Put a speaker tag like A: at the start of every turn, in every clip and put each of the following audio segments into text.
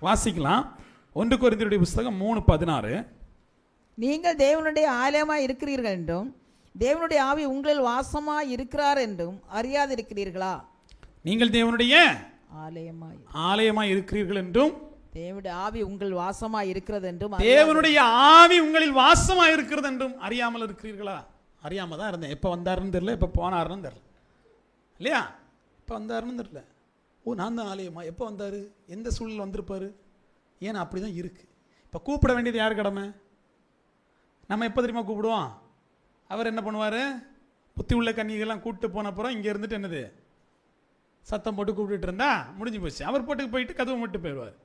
A: வாசிக்கலாம். 1 கொரிந்தியருடைய புஸ்தகம் 3:16.
B: நீங்கள் தேவனுடைய ஆலயமாய் இருக்கிறீர்கள் என்றும் தேவனுடைய ஆவி உங்களில் வாசமாய் இருக்கிறார் என்றும் அறியாதிருக்கிறீர்களா?
A: நீங்கள் தேவனுடைய ஆலயமாய் இருக்கிறீர்கள் என்றும்
B: தேவனுடைய ஆவி உங்கள் வாசமாய் இருக்கிறது என்றும்
A: தேவனுடைய ஆவி உங்களில் வாசமாய் இருக்கிறது என்றும் அறியாமல் இருக்கிறீர்களா? அறியாம தான் இருந்தேன். எப்போ வந்தாருன்னு தெரியல, எப்போ போனாருன்னு தெரியல, இல்லையா? எப்போ வந்தாருன்னு தெரியல. ஓ, நான் தான் ஆலயமா? எப்போ வந்தார்? எந்த சூழலில் வந்திருப்பார்? ஏன்னா அப்படி தான் இருக்குது. இப்போ கூப்பிட வேண்டியது யார் கடமை? நம்ம எப்போ தெரியுமா கூப்பிடுவோம்? அவர் என்ன பண்ணுவார்? புத்தி உள்ள கன்னிகள்லாம் கூப்பிட்டு போன அப்புறம் இங்கே இருந்துட்டு என்னது சத்தம் போட்டு கூப்பிட்டுட்டு இருந்தா முடிஞ்சு போச்சு. அவர் போட்டுக்கு போயிட்டு கதவு மட்டும் போயிடுவார்,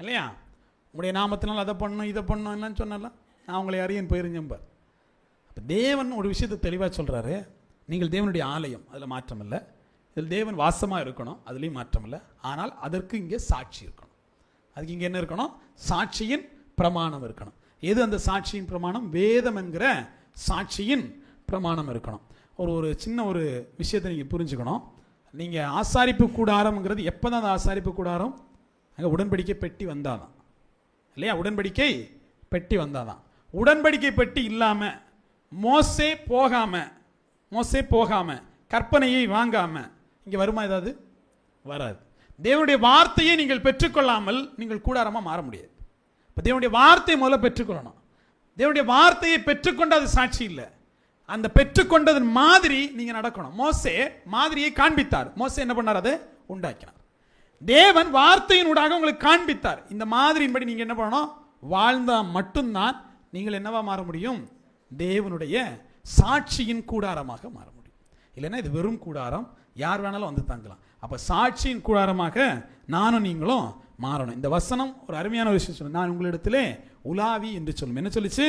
A: இல்லையா? உங்களுடைய நாமத்தினால் அதை பண்ணணும் இதை பண்ணணும் எல்லாம் சொன்னாலாம் நான் உங்களை அறியேன் போயிருந்தேன்பார். அப்போ தேவன் ஒரு விஷயத்தை தெளிவாக சொல்கிறாரு. நீங்கள் தேவனுடைய ஆலயம், அதில் மாற்றம் இல்லை. இதில் தேவன் வாசமாக இருக்கணும், அதுலேயும் மாற்றம் இல்லை. ஆனால் அதற்கு இங்கே சாட்சி இருக்கணும். அதுக்கு இங்கே என்ன இருக்கணும்? சாட்சியின் பிரமாணம் இருக்கணும். எது அந்த சாட்சியின் பிரமாணம்? வேதம் என்கிற சாட்சியின் பிரமாணம் இருக்கணும். ஒரு சின்ன ஒரு விஷயத்தை நீங்கள் புரிஞ்சுக்கணும். நீங்கள் ஆசாரிப்பு கூடாரம்ங்கிறது எப்போ தான் அந்த ஆசாரிப்பு கூடாரம்? அங்கே உடன்படிக்கை பெட்டி வந்தாதான், இல்லையா? உடன்படிக்கை பெட்டி வந்தாதான். உடன்படிக்கை பெட்டி இல்லாமல் மோசே போகாமல் கற்பனையை வாங்காமல் இங்கே வருமா? ஏதாவது வராது. தேவனுடைய வார்த்தையை நீங்கள் பெற்றுக்கொள்ளாமல் நீங்கள் கூடாரமாக மாற முடியாது. இப்போ தேவனுடைய வார்த்தையை முதல்ல பெற்றுக்கொள்ளணும். தேவனுடைய வார்த்தையை பெற்றுக்கொண்ட அது சாட்சி இல்லை. அந்த பெற்றுக்கொண்டதன் மாதிரி நீங்கள் நடக்கணும். மோசே மாதிரியை காண்பித்தார். மோசே என்ன பண்ணார்? அதை உண்டாக்கினார். தேவன் வார்த்தையின் ஊடாக உங்களுக்கு காண்பித்தார். இந்த மாதிரியின்படி நீங்கள் என்ன பண்ணணும்? வாழ்ந்தால் மட்டும்தான் நீங்கள் என்னவா மாற முடியும்? தேவனுடைய சாட்சியின் கூடாரமாக மாற முடியும். இல்லைன்னா இது வெறும் கூடாரம், யார் வேணாலும் வந்து தங்கலாம். அப்போ சாட்சியின் கூடாரமாக நானும் நீங்களும் மாறணும். இந்த வசனம் ஒரு அருமையான ஒரு விஷயம் சொல்லு. நான் உங்களிடத்திலே உலாவி என்று சொல்லும். என்ன சொல்லிச்சு?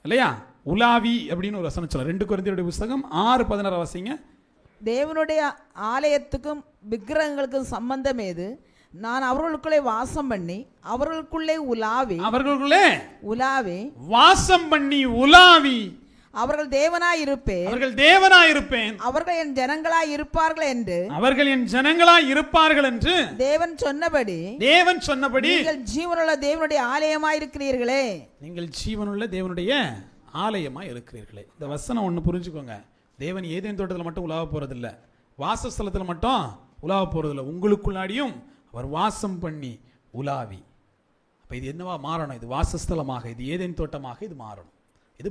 A: இல்லையா? உலாவி அப்படின்னு ஒரு வசனம் சொல்ல. 2 கொரிந்தியருடைய புஸ்தகம் 6:16 வாசிங்க.
B: தேவனுடைய ஆலயத்துக்கும் விக்கிரகங்களுக்கும் சம்பந்தம் ஏது? நான் அவர்களுக்குள்ளே வாசம் பண்ணி அவர்களுக்குள்ளே உலாவி
A: வாசம் பண்ணி உலாவி
B: அவர்கள் தேவனாய் இருப்பேன் அவர்கள் என் ஜனங்களாய் இருப்பார்கள் என்று தேவன் சொன்னபடி நீங்கள் ஜீவனுள்ள தேவனுடைய ஆலயமாய் இருக்கிறீர்களே.
A: இந்த வசனம் ஒன்று புரிஞ்சுக்கோங்க. தேவன் ஏதேன் தோட்டத்தில் மட்டும் உலாவ போறதில்லை, வாசஸ்தலத்தில் மட்டும் உலாவ போறதில்லை, உங்களுக்குள்ளாடியும் அவர் வாசம் பண்ணி உலாவி. அப்போ இது என்னவா மாறணும்? இது வாசஸ்தலமாக, இது ஏதேன் தோட்டமாக இது மாறணும். இது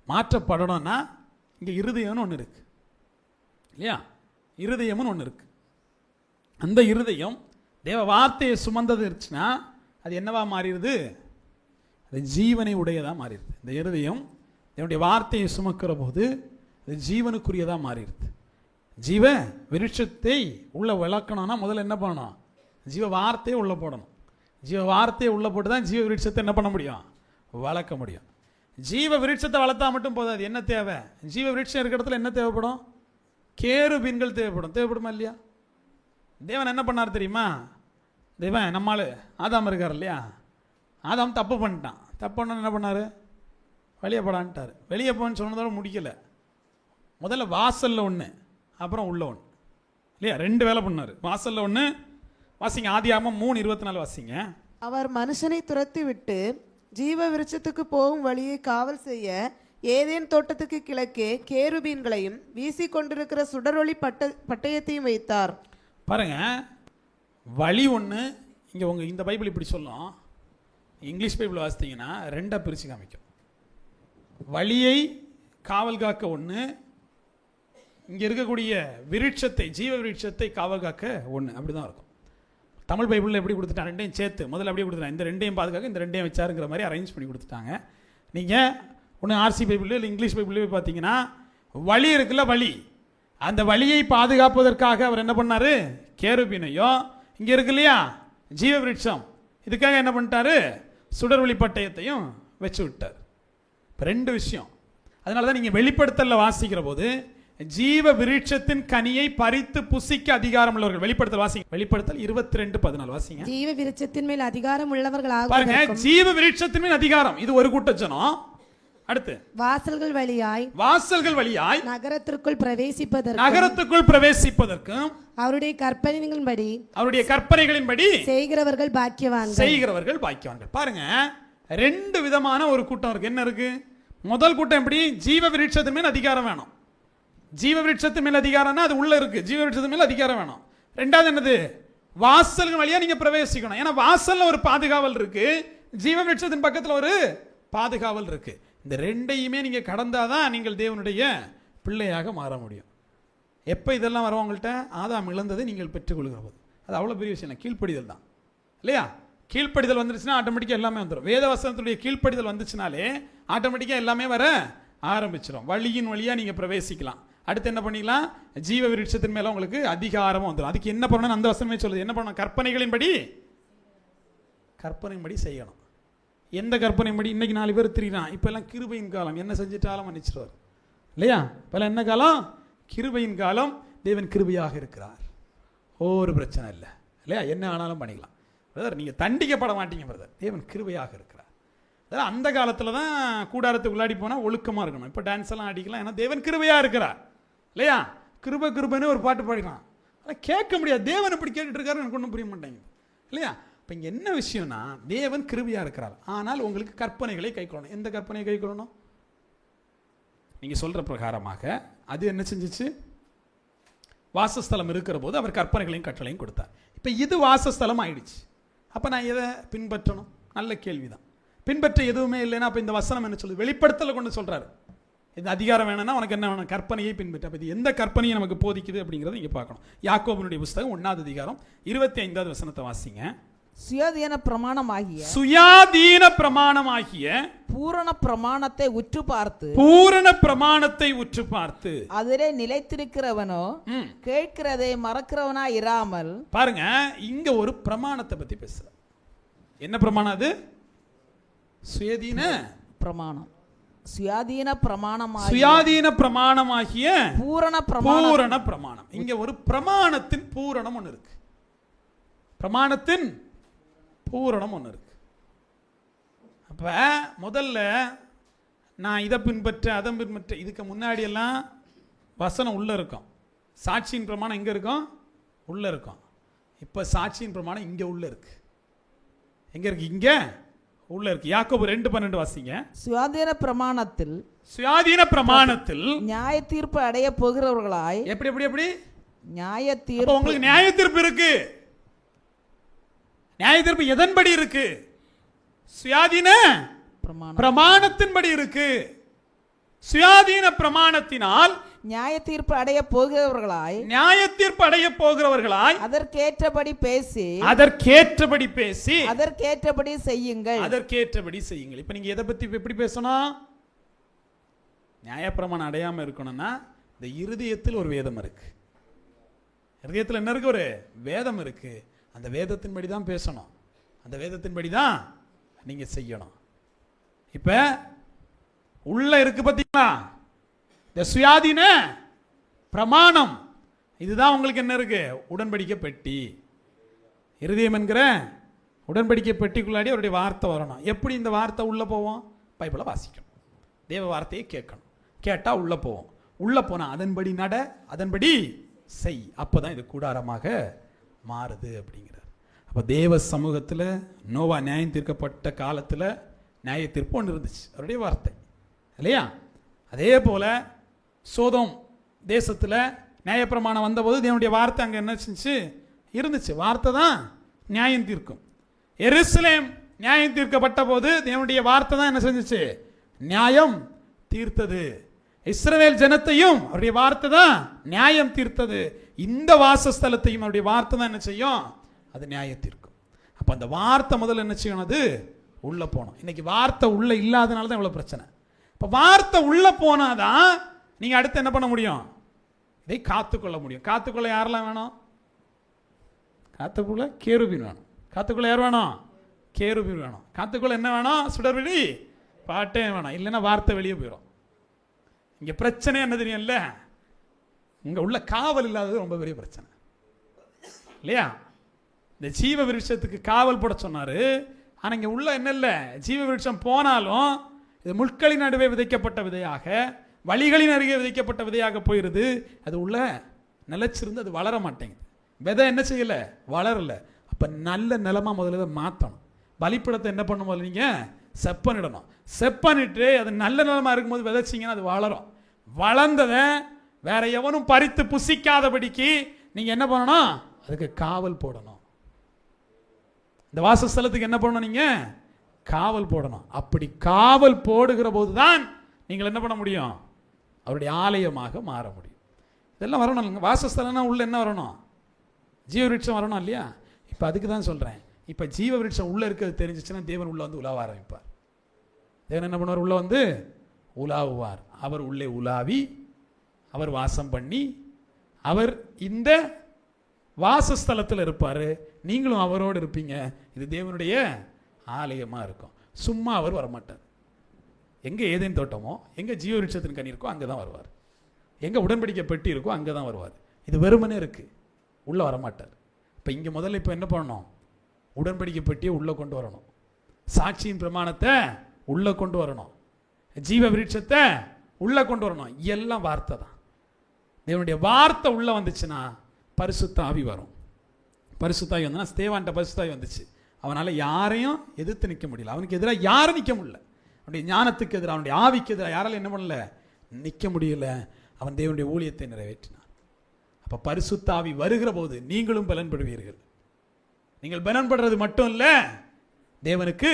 A: மாற்றப்படணும்னா இங்கே இருதயம்னு ஒன்று இருக்கு, இல்லையா? இருதயம்னு ஒன்று இருக்கு. அந்த இருதயம் தேவ வார்த்தையை சுமந்தது இருந்துச்சுன்னா அது என்னவா மாறிடுது? அது ஜீவனை உடையதாக மாறிடுது. இந்த இருதயம் என்னுடைய வார்த்தையை சுமக்கிற போது அது ஜீவனுக்குரியதாக மாறிடுது. ஜீவ விருட்சத்தை உள்ள விளக்கணும்னா முதல்ல என்ன பண்ணணும்? ஜீவ வார்த்தையை உள்ளே போடணும். ஜீவ வார்த்தையை உள்ளே போட்டு தான் ஜீவ விருட்சத்தை என்ன பண்ண முடியும்? வளர்க்க முடியும். ஜீவ விருட்சத்தை வளர்த்தா மட்டும் போதாது. என்ன தேவை? ஜீவ விருட்சம் இருக்கிற இடத்துல என்ன தேவைப்படும்? கேருபீன்கள் தேவைப்படுமா இல்லையா? தேவன் என்ன பண்ணார் தெரியுமா? தேவன் நம்மால் ஆதாம் இருக்கார் இல்லையா? ஆதாம் தப்பு பண்ணிட்டான். தப்பு பண்ண என்ன பண்ணார்? வெளியே போடான்ட்டார். வெளியே போன்னு சொன்னதோட முடிக்கலை. முதல்ல வாசலில் ஒன்று, அப்புறம் உள்ள ஒன்று, இல்லையா? 2 வேலை பண்ணார். வாசலில் ஒன்று வாசிங்க. ஆதியாகமம் 3:24 வாசிங்க.
C: அவர் மனுஷனை துரத்தி விட்டு ஜீவ விருட்சத்துக்கு போகும் வழியை காவல் செய்ய ஏதேன் தோட்டத்துக்கு கிழக்கே கேருபீன்களையும் வீசிக்கொண்டிருக்கிற சுடரொளி பட்டயத்தையும் வைத்தார்.
A: பாருங்க, வழி ஒன்று. இங்கே உங்கள் இந்த பைபிள் இப்படி சொல்லும். இங்கிலீஷ் பைபிள் வாசித்தீங்கன்னா 2 பிரித்து காமிக்கும். வழியை காவல் காக்க ஒன்று, இங்கே இருக்கக்கூடிய விருட்சத்தை, ஜீவ விருட்சத்தை காவல் காக்க ஒன்று. அப்படி தான் இருக்கும். தமிழ் பைபிளில் எப்படி கொடுத்துட்டாங்க? 2ஐயும் சேர்த்து முதல்ல அப்படியே கொடுத்துட்டாங்க. இந்த 2ஐயும் பாதுகாக்க இந்த 2ஐயும் வச்சாருங்கிற மாதிரி அரேஞ்ச் பண்ணி கொடுத்துட்டாங்க. நீங்கள் ஒன்று ஆர்சி பைபிள்லையோ இல்லை இங்கிலீஷ் பைபிள்லையோ பார்த்தீங்கன்னா வழி இருக்குல்ல, வழி, அந்த வழியை பாதுகாப்பதற்காக அவர் என்ன பண்ணார்? கேருபீனையோ, இங்கே இருக்கு இல்லையா ஜீவ விருட்சம், இதுக்காக என்ன பண்ணிட்டாரு? சுடர்வழி பட்டயத்தையும் வச்சு விட்டார். இப்போ 2 விஷயம். அதனால தான் நீங்கள் வெளிப்படுத்தலில் வாசிக்கிற போது ஜீவ விருட்சத்தின் கனியை பறித்து புசிக்க அதிகாரம் உள்ளவர்கள். வெளிப்படுத்தல் வாசிங்க. வெளிப்படுத்தல் 22:14 வாசிங்க.
C: ஜீவ விருட்சத்தின் மேல் அதிகாரம் உள்ளவர்களாக
A: பாருங்க, ஜீவ விருட்சத்தின் மேல் அதிகாரம். இது ஒரு கூட்ட ஜனம். அடுத்து
C: வாசல்கள் வழியாய் நகரத்திற்குள்
A: பிரவேசிப்பதற்கும்
C: அவருடைய
A: கற்பனைகளின்படி
C: செய்கிறவர்கள் பாக்கியவான்கள்.
A: பாருங்க, ரெண்டு விதமான ஒரு கூட்டம் இருக்கு. என்ன இருக்கு? முதல் கூட்டம் எப்படி? ஜீவ விருட்சத்தின் மேல் அதிகாரம் வேணும். ஜீவ விருட்சத்தின் மேல் அதிகாரம்னா அது உள்ள இருக்கு. ஜீவ விருட்சத்தின் மேல் அதிகாரம் வேணும். ரெண்டாவது என்னது? வாசல்கள் வழியா நீங்க பிரவேசிக்கணும். ஏன்னா வாசல்ல ஒரு பாதுகாவல் இருக்கு, ஜீவ விருட்சத்தின் பக்கத்துல ஒரு பாதுகாவல் இருக்கு. இந்த ரெண்டையுமே நீங்க கடந்தாதான் நீங்கள் தேவனுடைய பிள்ளையாக மாற முடியும். எப்ப இதெல்லாம் வரவங்கள்ட்ட ஆதாம் இழந்ததை நீங்கள் பெற்றுக்கொள்கிற போது, அது அவ்வளவு பெரிய விஷயம். கீழ்ப்படிதல் தான் இல்லையா? கீழ்ப்படிதல் வந்துருச்சுன்னா ஆட்டோமேட்டிக்கா எல்லாமே வந்துடும். வேத வசனத்துடைய கீழ்ப்படிதல் வந்துச்சுனாலே ஆட்டோமேட்டிக்கா எல்லாமே வர ஆரம்பிச்சிடும். வழியின் வழியா நீங்க பிரவேசிக்கலாம். அடுத்து என்ன பண்ணிக்கலாம்? ஜீவ விருட்சத்தின் மேல உங்களுக்கு அதிகாரமும் வந்துடும். அதுக்கு என்ன பண்ணணும்? அந்த வசனமே சொல்லுது. என்ன பண்ணணும்? கற்பனையின்படி செய்யணும். எந்த கற்பனையின்படி? இன்னைக்கு 4 பேர் திரிகிறான். இப்ப எல்லாம் கிருபையின் காலம், என்ன செஞ்சிட்டாலும் மன்னிச்சிருவார் இல்லையா? இப்ப என்ன காலம்? கிருபையின் காலம். தேவன் கிருபையாக இருக்கிறார், ஒரு பிரச்சனை இல்லை இல்லையா? என்ன ஆனாலும் பண்ணிக்கலாம் பிரதர். நீங்க தண்டிக்கப்பட மாட்டீங்க பிரதர், தேவன் கிருபையாக இருக்கிறார். அதாவது அந்த காலத்துல தான் கூடாரத்துக்கு உள்ளாடி போனா ஒழுக்கமா இருக்கணும். இப்ப டான்ஸ் எல்லாம் அடிக்கலாம், ஏன்னா தேவன் கிருபையா இருக்கிறார் இல்லையா? கிருபைன்னு ஒரு பாட்டு பாடிக்கலாம், ஆனால் கேட்க முடியாது. தேவன் இப்படி கேட்டுட்டு இருக்காரு, எனக்கு ஒன்றும் புரிய மாட்டேங்குது இல்லையா? இப்போ இங்கே என்ன விஷயம்னா, தேவன் கிருபையா இருக்கிறார், ஆனால் உங்களுக்கு கற்பனைகளை கைக்கொள்ளணும். எந்த கற்பனையை கைக்கொள்ளணும்? நீங்க சொல்ற பிரகாரமாக அது என்ன செஞ்சிச்சு? வாசஸ்தலம் இருக்கிற போது அவர் கற்பனைகளையும் கட்டளையும் கொடுத்தார். இப்போ இது வாசஸ்தலம் ஆயிடுச்சு. அப்போ நான் எதை பின்பற்றணும்? நல்ல கேள்விதான். பின்பற்ற எதுவுமே இல்லைன்னா அப்போ இந்த வசனம் என்ன சொல்லுது? வெளிப்படுத்தல கொண்டு சொல்றாரு, இந்த அதிகாரம் வேணும்னா உனக்கு என்ன வேணும்? கற்பனையை பின்பற்ற. அப்போ இது எந்த கற்பனையை நமக்கு போதிக்குது அப்படிங்கிறத இங்கே பார்க்கணும். யாக்கோபனுடைய புஸ்தகம் 1ஆம் அதிகாரம் 25வது வசனத்தை வாசிங்க.
B: சுயாதீன பிரமாணமாகிய பூரண பிரமாணத்தை உற்று பார்த்து அதிலே நிலைத்திருக்கிறவனோ கேட்கிறதை மறக்கிறவனா இராமல்.
A: பாருங்க, இங்க ஒரு பிரமாணத்தை பத்தி பேசுற. என்ன பிரமாணம் அது? சுயாதீன பிரமாணமாகிய பூரண பிரமாணம். இங்க ஒரு பிரமாணத்தின் பூரணம் ஒன்று இருக்கு. பிரமாணத்தின் பூரணம் ஒன்று இருக்கு. அப்ப முதல்ல நான் இதை பின்பற்ற அதை பின்பற்ற, இதுக்கு முன்னாடி எல்லாம் வசனம் உள்ள இருக்கும். சாட்சியின் பிரமாணம் எங்க இருக்கும்? உள்ள இருக்கும். இப்ப சாட்சியின் பிரமாணம் இங்க உள்ள இருக்கு. எங்க இருக்கு? இங்க உள்ள இருக்கு. யாக்கோபு 2:12 வாசிங்க.
B: சுயாதீன பிரமாணத்தில் நியாய தீர்ப்பு அடைய போகிறவர்களாய். எப்படி நியாய தீர்ப்பு?
A: உங்களுக்கு நியாய தீர்ப்பு இருக்கு. நியாய தீர்ப்பு எதன்படி இருக்கு? சுயாதீன பிரமாணத்தின்படி இருக்கு. சுயாதீன பிரமாணத்தினால்
B: நியாய தீர்ப்பு அடைய போகிறவர்களாய் அதற்கேற்றபடி பேசி அதற்கேற்றபடி செய்யுங்கள்.
A: இப்ப நீங்க எதை பத்தி எப்படி பேசணும்? நியாயப்பிரமாணம் அடையாம இருக்கணும்னா இந்த இருதயத்தில் ஒரு வேதம் இருக்கு. இருதயத்தில் என்ன இருக்கு? ஒரு வேதம் இருக்கு. அந்த வேதத்தின்படி தான் பேசணும், அந்த வேதத்தின்படி தான் நீங்க செய்யணும். இப்ப உள்ள இருக்கு பாத்தீங்களா இந்த சுயாதீன பிரமாணம். இதுதான் உங்களுக்கு என்ன இருக்கு? உடன்படிக்கை பெட்டி. இருதயம் என்கிற உடன்படிக்கை பெட்டிக்குள்ளாடி அவருடைய வார்த்தை வரணும். எப்படி இந்த வார்த்தை உள்ள போவோம்? பைபிளை வாசிக்கணும், தேவ வார்த்தையை கேட்கணும். கேட்டா உள்ள போவோம். உள்ள போனா அதன்படி நட, அதன்படி செய். அப்பதான் இது கூடாரமாக மாறுது அப்படிங்கிறார். அப்ப தேவ சமூகத்துல நோவா நியாயம் தீர்க்கப்பட்ட காலத்துல நியாய தீர்ப்பு ஒன்று இருந்துச்சு, அவருடைய வார்த்தை இல்லையா? அதே போல சோதோம் தேசத்துல நியாயப்பிரமாணம் வந்தபோது தேவனுடைய வார்த்தை அங்க என்ன செஞ்சு இருந்துச்சு. வார்த்தை தான் நியாயம் தீர்க்கும். எருசலேம் நியாயம் தீர்க்கப்பட்ட போது தேவனுடைய வார்த்தை தான் என்ன செஞ்சுச்சு? நியாயம் தீர்த்தது. இஸ்ரவேல் ஜனத்தையும் அவருடைய வார்த்தை தான் நியாயம் தீர்த்தது. இந்த வாசஸ்தலத்தையும் அவருடைய வார்த்தை தான் என்ன செய்யும்? அது நியாயம் தீர்க்கும். அப்ப அந்த வார்த்தை முதல்ல என்ன செய்யணும்? அது உள்ள போகணும். இன்னைக்கு வார்த்தை உள்ள இல்லாதனால தான் இவ்வளவு பிரச்சனை. இப்ப வார்த்தை உள்ள போனாதான் நீங்க அடுத்து என்ன பண்ண முடியும்? இதை காத்துக்கொள்ள முடியும். காத்துக்கொள்ள யாரெல்லாம் வேணும்? காத்துக்குள்ள கேருபீன் வேணும். காத்துக்குள்ள யார் வேணும்? கேருபீன் வேணும். காத்துக்குள்ள என்ன வேணும்? சுடர்விழி பாட்டே வேணும். இல்லைன்னா வார்த்தை வெளியே போயிடும். இங்க பிரச்சனை என்ன தெரியும்ல? இங்க உள்ள காவல் இல்லாதது ரொம்ப பெரிய பிரச்சனை இல்லையா? இந்த ஜீவ விருட்சத்துக்கு காவல் போட சொன்னாரு. ஆனா இங்க உள்ள என்ன இல்லை? ஜீவ விருட்சம் போனாலும் இது முட்களின் நடுவே விதைக்கப்பட்ட விதையாக, வழிகளின் அருகே விதைக்கப்பட்ட விதையாக போயிருது. அது உள்ள நிலைச்சிருந்து அது வளர மாட்டேங்குது. விதை என்ன செய்யல, வளரல. அப்ப நல்ல நிலமா முதல்ல மாற்றணும். பலிப்பிடத்தை என்ன பண்ணும் போது நீங்க செப்பனிடணும். செப்பனிட்டு அது நல்ல நிலமா இருக்கும்போது விதைச்சிங்கன்னா அது வளரும். வளர்ந்ததை வேற எவனும் பறித்து புசிக்காதபடிக்கு நீங்க என்ன பண்ணணும், அதுக்கு காவல் போடணும். இந்த வாசஸ்தலத்துக்கு என்ன பண்ணணும், நீங்க காவல் போடணும். அப்படி காவல் போடுகிற போதுதான் நீங்கள் என்ன பண்ண முடியும், அவருடைய ஆலயமாக மாற முடியும். இதெல்லாம் வரணும். வாசஸ்தலம்னா உள்ள என்ன வரணும், ஜீவ விருட்சம் வரணும் இல்லையா? இப்போ அதுக்கு தான் சொல்கிறேன். இப்போ ஜீவ விருட்சம் உள்ளே இருக்கிறது தெரிஞ்சிச்சுன்னா தேவன் உள்ளே வந்து உலாவ ஆரம்பிப்பார். தேவன் என்ன பண்ணுவார், உள்ளே வந்து உலாவுவார். அவர் உள்ளே உலாவி அவர் வாசம் பண்ணி அவர் இந்த வாசஸ்தலத்தில் இருப்பார். நீங்களும் அவரோடு இருப்பீங்க. இது தேவனுடைய ஆலயமாக இருக்கும். சும்மா அவர் வரமாட்டார். எங்கே ஏதேன் தோட்டமோ, எங்கே ஜீவ விருட்சத்தின் கனி இருக்கோ அங்கே தான் வருவார். எங்கே உடன்படிக்கை பெட்டி இருக்கோ அங்கே தான் வருவார். இது வெறுமனே இருக்குது, உள்ளே வரமாட்டார். இப்போ இங்கே முதல்ல இப்போ என்ன பண்ணணும், உடன்படிக்கை பெட்டியை உள்ளே கொண்டு வரணும். சாட்சியின் பிரமாணத்தை உள்ளே கொண்டு வரணும். ஜீவ விருட்சத்தை உள்ளே கொண்டு வரணும். எல்லாம் வார்த்தை தான். தேவனுடைய வார்த்தை உள்ளே வந்துச்சுன்னா பரிசுத்த ஆவி வரும். பரிசுத்த ஆவி வந்தா ஸ்தேவான்ட்ட பரிசுத்த ஆவி வந்துச்சு. அவனால் யாரையும் எதிர்த்து நிற்க முடியல. அவனுக்கு எதிராக யாரும் நிற்க முடியல. அவனுடைய ஞானத்துக்கு எதிராக, அவனுடைய ஆவிக்கு எதிராக யாரால என்ன பண்ணல, நிற்க முடியல. அவன் தேவனுடைய ஊழியத்தை நிறைவேற்றினான். அப்போ பரிசுத்த ஆவி வருகிற போது நீங்களும் பலன்படுவீர்கள். நீங்கள் பலன்படுறது மட்டும் இல்லை, தேவனுக்கு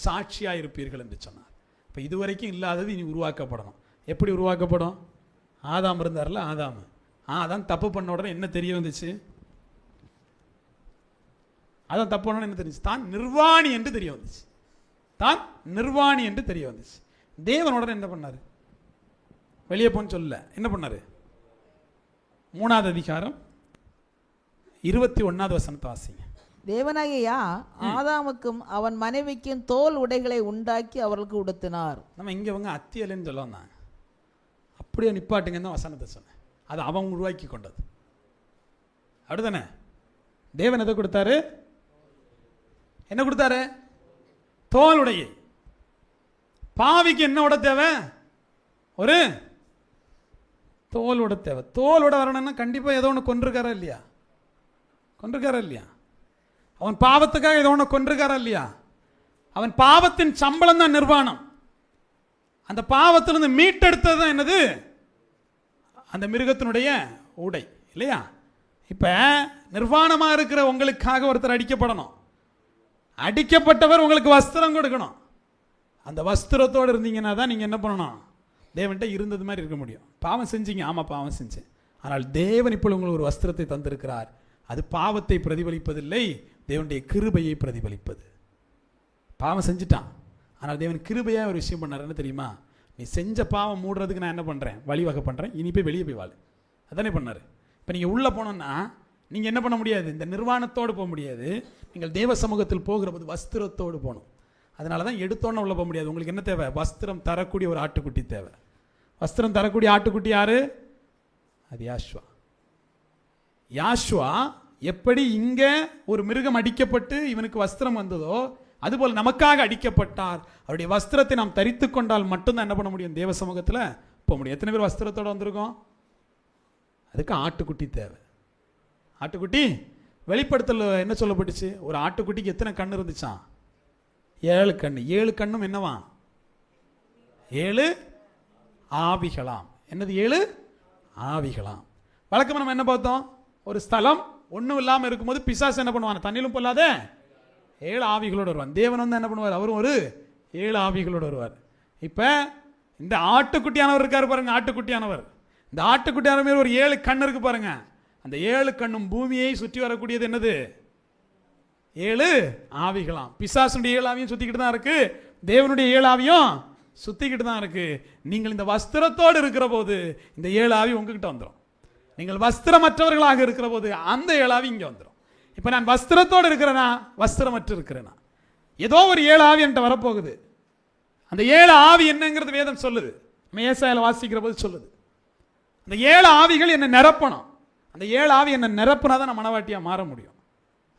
A: சாட்சியாக இருப்பீர்கள் என்று சொன்னார். இப்போ இதுவரைக்கும் இல்லாதது இனி உருவாக்கப்படணும். எப்படி உருவாக்கப்படும்? ஆதாம் இருந்தார்ல, ஆதாம் தப்பு பண்ண உடனே என்ன தெரிய வந்துச்சு? அதான் தப்பு பண்ண என்ன தெரிஞ்சு? தான் நிர்வாணி என்று தெரிய வந்துச்சு. தான் நிர்வாணி என்று தெரிய வந்துச்சு. தேவனோட என்ன பண்ணாரு? வெளியே போன்னு சொல்ல என்ன பண்ணாரு? 3வது அதிகாரம் 21வது வசனத்தை வாசிங்க.
B: தேவனாகிய ஆதாமுக்கும் அவன் மனைவிக்கும் தோல் உடைகளை உண்டாக்கி அவர்களுக்கு உடுத்தினார்.
A: நம்ம இங்கே அவங்க அத்தியலைன்னு சொல்ல வந்தாங்க. அப்படியே நிப்பாட்டுங்கன்னு தான் வசனத்தை சொன்னேன். அது அவன் உருவாக்கி கொண்டது. அப்படிதானே? தேவன் எதை கொடுத்தாரு? என்ன கொடுத்தாரு? தோல் உடையை. பாவிக்கு என்ன உட தேவை? ஒரு தோல் உட தேவை. தோல் உட வரணும்னா கண்டிப்பாக ஏதோ ஒன்று கொண்டிருக்காரா இல்லையா? கொண்டிருக்காரா இல்லையா? அவன் பாவத்துக்காக ஏதோ ஒன்று கொண்டிருக்காரா இல்லையா? அவன் பாவத்தின் சம்பளம் தான் நிர்வாணம். அந்த பாவத்திலிருந்து மீட்டெடுத்தது தான் என்னது? அந்த மிருகத்தினுடைய உடை இல்லையா? இப்போ நிர்வாணமாக இருக்கிற உங்களுக்காக ஒருத்தர் அடிக்கப்படணும். அடிக்கப்பட்டவர் உங்களுக்கு வஸ்திரம் கொடுக்கணும். அந்த வஸ்திரத்தோடு இருந்தீங்கன்னா தான் நீங்கள் என்ன பண்ணணும்? தேவன்கிட்ட இருந்தது மாதிரி இருக்க முடியும். பாவம் செஞ்சீங்க, ஆமாம் பாவம் செஞ்சேன். ஆனால் தேவன் இப்போ உங்களுக்கு ஒரு வஸ்திரத்தை தந்திருக்கிறார். அது பாவத்தை பிரதிபலிப்பதில்லை, தேவனுடைய கிருபையை பிரதிபலிப்பது. பாவம் செஞ்சுட்டான், ஆனால் தேவன் கிருபையாக ஒரு விஷயம் பண்ணார். என்ன தெரியுமா? நீ செஞ்ச பாவம் மூடுறதுக்கு நான் என்ன பண்ணுறேன்? வழிவகை பண்ணுறேன். இனி போய் வெளியே போய் வாழு. அதானே பண்ணார். இப்போ நீங்கள் உள்ளே போனோன்னா நீங்கள் என்ன பண்ண முடியாது? இந்த நிர்வாணத்தோடு போக முடியாது. நீங்கள் தேவ சமூகத்தில் போகிற போது வஸ்திரத்தோடு போகணும். அதனால தான் எடுத்தோன்னே உள்ளே போக முடியாது. உங்களுக்கு என்ன தேவை? வஸ்திரம் தரக்கூடிய ஒரு ஆட்டுக்குட்டி தேவை. வஸ்திரம் தரக்கூடிய ஆட்டுக்குட்டி யாரு? அது யாஷ்வா. யாஷ்வா எப்படி இங்கே ஒரு மிருகம் அடிக்கப்பட்டு இவனுக்கு வஸ்திரம் வந்ததோ அதுபோல் நமக்காக அடிக்கப்பட்டார். அவருடைய வஸ்திரத்தை நாம் தரித்து கொண்டால் மட்டும்தான் என்ன பண்ண முடியும்? தேவ சமூகத்தில் போக முடியும். எத்தனை பேர் வஸ்திரத்தோடு வந்திருக்கோம்? அதுக்கு ஆட்டுக்குட்டி தேவை. ஆட்டுக்குட்டி வெளிப்படுத்தல் என்ன சொல்லப்பட்டுச்சு? ஒரு ஆட்டுக்குட்டிக்கு எத்தனை கண் இருந்துச்சான்? 7 கண். 7 கண்ணும் என்னவா? 7 ஆவிகளாம். என்னது? 7 ஆவிகளாம். வழக்கமாக நம்ம என்ன பார்த்தோம்? ஒரு ஸ்தலம் ஒன்றும் இல்லாமல் இருக்கும்போது பிசாசு என்ன பண்ணுவான்? தண்ணிலும் பொல்லாத 7 ஆவிகளோடு வருவான். தேவன் வந்து என்ன பண்ணுவார்? அவரும் ஒரு 7 ஆவிகளோடு வருவார். இப்போ இந்த ஆட்டுக்குட்டியானவர் இருக்காரு பாருங்க. ஆட்டுக்குட்டியானவர், இந்த ஆட்டுக்குட்டியானவர் ஒரு 7 கண் இருக்கு பாருங்க. அந்த 7 கண்ணும் பூமியை சுற்றி வரக்கூடியது என்னது? 7 ஆவிகளாம். பிசாசுடைய 7 ஆவியும் சுத்திக்கிட்டு தான் இருக்கு, தேவனுடைய 7 ஆவியும் சுத்திக்கிட்டு தான் இருக்கு. நீங்கள் இந்த வஸ்திரத்தோடு இருக்கிற போது இந்த 7 ஆவி உங்ககிட்ட வந்துடும். நீங்கள் வஸ்திரமற்றவர்களாக இருக்கிற போது அந்த 7 ஆவி இங்கே வந்துடும். இப்போ நான் வஸ்திரத்தோடு இருக்கிறேனா, வஸ்திரமற்று இருக்கிறேனா? ஏதோ ஒரு 7 ஆவி என்கிட்ட வரப்போகுது. அந்த 7 ஆவி என்னங்கிறது வேதம் சொல்லுது. நம்ம ஏசாயால வாசிக்கிற போது சொல்லுது. அந்த 7 ஆவிகள் என்னை நிரப்பணும். அந்த 7 ஆவி என்னை நிரப்புனா தான் நான் மனவாட்டியாக மாற முடியும்.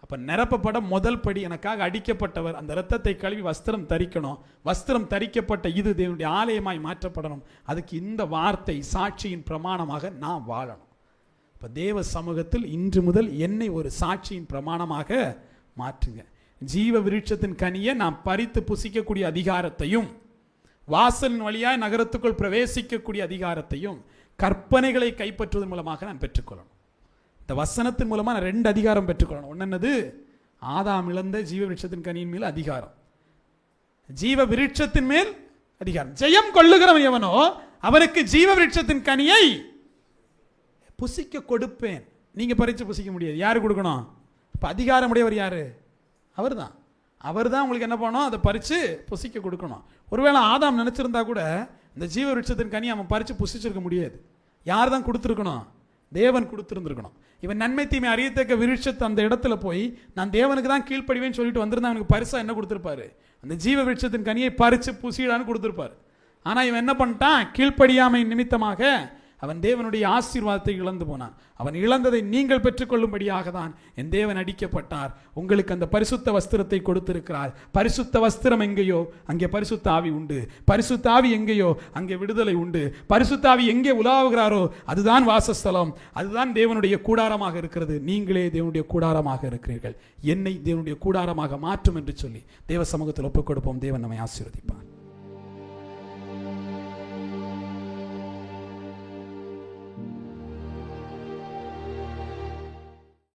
A: அப்ப நிரப்பப்பட முதல் படி எனக்காக அடிக்கப்பட்டவர், அந்த இரத்தத்தை கழுவி வஸ்திரம் தரிக்கணும். வஸ்திரம் தரிக்கப்பட்ட இது தேவனுடைய ஆலயமாய் மாற்றப்படணும். அதுக்கு இந்த வார்த்தை சாட்சியின் பிரமாணமாக நான் வாழணும். இப்ப தேவ சமூகத்தில் இன்று முதல் என்னை ஒரு சாட்சியின் பிரமாணமாக மாற்றுங்க. ஜீவ விருட்சத்தின் கனியை நான் பறித்து புசிக்கக்கூடிய அதிகாரத்தையும், வாசலின் வழியாய் நகரத்துக்குள் பிரவேசிக்கக்கூடிய அதிகாரத்தையும், கற்பனைகளை கைப்பற்றுவதன் மூலமாக நான் பெற்றுக்கொள்ளணும். இந்த வசனத்தின் மூலமா நான் 2 அதிகாரம் பெற்றுக்கொள்ளணும். ஒன்று என்னது? ஆதாம் இழந்த ஜீவ விருட்சத்தின் கனியின் மேல் அதிகாரம், ஜீவ விருட்சத்தின் மேல் அதிகாரம். ஜெயம் கொள்ளுகிறவன் எவனோ அவனுக்கு ஜீவ விருட்சத்தின் கனியை புசிக்க கொடுப்பேன். நீங்க பறிச்சு புசிக்க முடியாது. யாரு கொடுக்கணும்? இப்ப அதிகாரம் உடையவர் யாரு? அவர்தான். அவர்தான் உங்களுக்கு என்ன பண்ணணும்? அதை பறிச்சு புசிக்க கொடுக்கணும். ஒருவேளை ஆதாம் நினைச்சிருந்தா கூட இந்த ஜீவ விருட்சத்தின் கனி அவன் பறிச்சு புசிச்சிருக்க முடியாது. யார் தான் கொடுத்துருக்கணும்? தேவன் கொடுத்துருந்துருக்கணும். இவன் நன்மை தீமை அறியத்தக்க விருட்சத்தை அந்த இடத்துல போய் நான் தேவனுக்கு தான் கீழ்ப்படிவேன்னு சொல்லிட்டு வந்திருந்தா அவனுக்கு பரிசா என்ன கொடுத்துருப்பாரு? அந்த ஜீவ விருட்சத்தின் கனியை பறிச்சு புசிடான்னு கொடுத்துருப்பாரு. ஆனா இவன் என்ன பண்ணிட்டான்? கீழ்ப்படியாமை நிமித்தமாக அவன் தேவனுடைய ஆசீர்வாதத்தை இழந்து போனான். அவன் இழந்ததை நீங்கள் பெற்றுக்கொள்ளும்படியாக தான் என் தேவன் அடிக்கப்பட்டார். உங்களுக்கு அந்த பரிசுத்த வஸ்திரத்தை கொடுத்திருக்கிறார். பரிசுத்த வஸ்திரம் எங்கேயோ அங்கே பரிசுத்த ஆவி உண்டு. பரிசுத்த ஆவி எங்கேயோ அங்கே விடுதலை உண்டு. பரிசுத்த ஆவி எங்கே உலாவுகிறாரோ அதுதான் வாசஸ்தலம், அதுதான் தேவனுடைய கூடாரமாக இருக்கிறது. நீங்களே தேவனுடைய கூடாரமாக இருக்கிறீர்கள். என்னை தேவனுடைய கூடாரமாக மாற்றும் என்று சொல்லி தேவ சமூகத்தில் ஒப்புக் கொடுப்போம். தேவன் நம்மை ஆசீர்வதிப்பார்.